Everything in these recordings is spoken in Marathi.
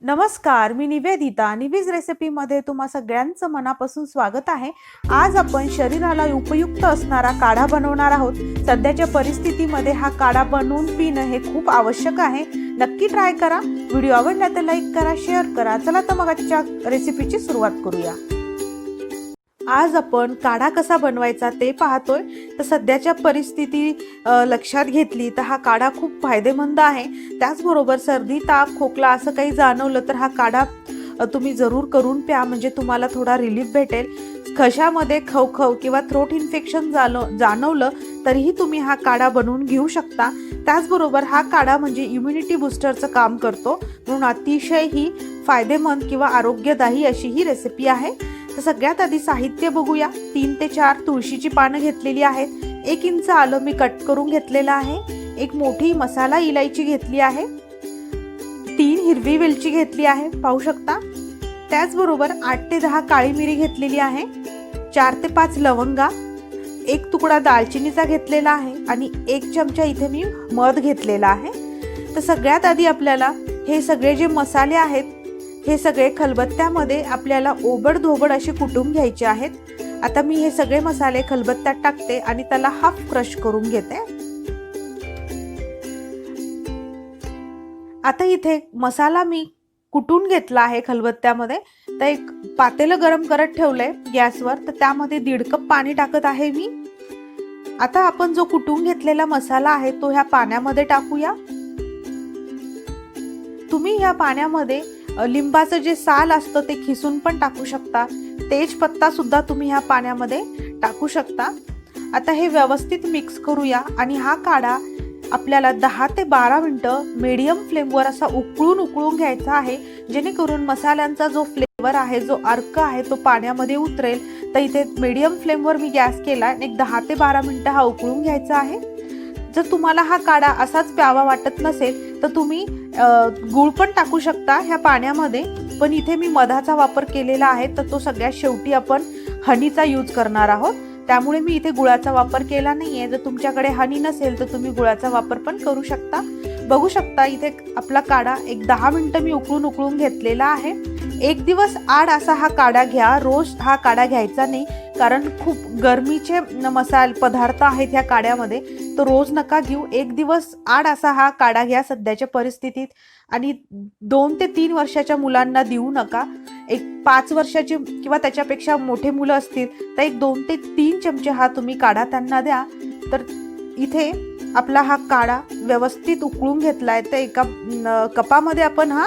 नमस्कार, मी निवेदिता. निविस रेसिपीमध्ये तुम्हा सगळ्यांचं मनापासून स्वागत आहे. आज आपण शरीराला उपयुक्त असणारा काढा बनवणार आहोत. सध्याच्या परिस्थितीमध्ये हा काढा बनवून पिणं हे खूप आवश्यक आहे. नक्की ट्राय करा. व्हिडिओ आवडला तर लाईक करा, शेअर करा. चला तर मग आजच्या रेसिपीची सुरुवात करूया. आज आपण काढा कसा बनवायचा ते पाहतोय. तर सध्याच्या परिस्थिती लक्षात घेतली तर हा काढा खूप फायदेमंद आहे. त्याचबरोबर सर्दी, ताप, खोकला असं काही जाणवलं तर हा काढा तुम्ही जरूर करून प्या, म्हणजे तुम्हाला थोडा रिलीफ भेटेल. घशामध्ये खवखव किंवा थ्रोट इन्फेक्शन जाणवलं तरीही तुम्ही हा काढा बनवून घेऊ शकता. त्याचबरोबर हा काढा म्हणजे इम्युनिटी बूस्टरचं काम करतो, म्हणून अतिशय ही फायदेमंद किंवा आरोग्यदायी अशी ही रेसिपी आहे. तर सगळ्यात आधी साहित्य बघूया. 3 ते 4 तुळशीची पानं घेतलेली आहेत. 1 इंच आलं मी कट करून घेतलेलं आहे. 1 मोठी मसाला इलायची घेतली आहे. 3 हिरवी वेलची घेतली आहे, पाहू शकता. त्याचबरोबर 8 ते 10 काळी मिरी घेतलेली आहे. 4 ते 5 लवंगा, 1 तुकडा दालचिनीचा घेतलेला आहे आणि 1 चमचा इथे मी मध घेतलेला आहे. तर सगळ्यात आधी आपल्याला हे सगळे जे मसाले आहेत हे सगळे खलबत्त्यामध्ये आपल्याला ओबडधोबड असे कुटून घ्यायचे आहेत. आता मी हे सगळे मसाले खलबत्त्यात टाकते आणि त्याला हाफ क्रश करून घेते. आता इथे मसाला मी कुटून घेतला आहे खलबत्त्यामध्ये. तर एक पातेलं गरम करत ठेवलंय गॅसवर, तर त्यामध्ये 1.5 कप पाणी टाकत आहे मी. आता आपण जो कुटून घेतलेला मसाला आहे तो ह्या पाण्यामध्ये टाकूया. तुम्ही ह्या पाण्यामध्ये लिंबाचं जे साल असतं ते खिसून पण टाकू शकता. तेजपत्ता सुद्धा तुम्ही ह्या पाण्यामध्ये टाकू शकता. आता हे व्यवस्थित मिक्स करूया आणि हा काढा आपल्याला 10 ते 12 मिनिटं मीडियम फ्लेमवर असा उकळून घ्यायचा आहे, जेणेकरून मसाल्यांचा जो फ्लेवर आहे, जो अर्क आहे तो पाण्यामध्ये उतरेल. तर इथे मीडियम फ्लेमवर मी गॅस केला आणि 10 ते 12 मिनिटं हा उकळून घ्यायचा आहे. जर तुम्हाला हा काढा असाच प्यावा वाटत नसेल तर तुम्ही गूळ पण टाकू शकता ह्या पाण्यामध्ये, पण इथे मी मधाचा वापर केलेला आहे. तर तो सगळ्यात शेवटी आपण हनीचा यूज करणार आहोत, त्यामुळे मी इथे गुळाचा वापर केला नाहीये. जर तुमच्याकडे हनी नसेल तर तुम्ही गुळाचा वापर पण करू शकता. बघू शकता इथे आपला काढा एक 10 मिनिटं मी उकळून घेतलेला आहे. 1 दिवस आड असा हा काढा घ्या. रोज हा काढा घ्यायचा नाही, कारण खूप गरमीचे पदार्थ आहेत ह्या काढ्यामध्ये, तर रोज नका घेऊ. 1 दिवस आड असा हा काढा घ्या सध्याच्या परिस्थितीत. आणि 2 ते 3 वर्षाच्या मुलांना देऊ नका. एक 5 वर्षाची किंवा त्याच्यापेक्षा मोठे मुलं असतील तर एक 2 ते 3 चमचे हा तुम्ही काढा त्यांना द्या. तर इथे आपला हा काढा व्यवस्थित उकळून घेतलाय. तर एका कपामध्ये आपण हा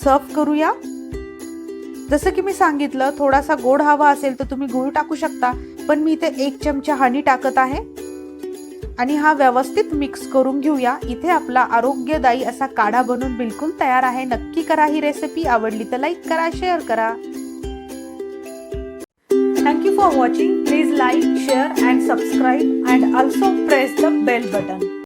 सर्व करूया. जसं की मी सांगितलं, थोडासा गोड हवा असेल तर तुम्ही गूळ टाकू शकता, पण मी इथे 1 चमचा हनी टाकत आहे आणि हा व्यवस्थित मिक्स करून घेऊया. इथे आपला आरोग्यदायी असा काढा बनून बिलकुल तयार आहे. नक्की करा ही रेसिपी. आवडली तर लाईक करा, शेअर करा. Thank you for watching. Please like, share and subscribe and also press the bell button.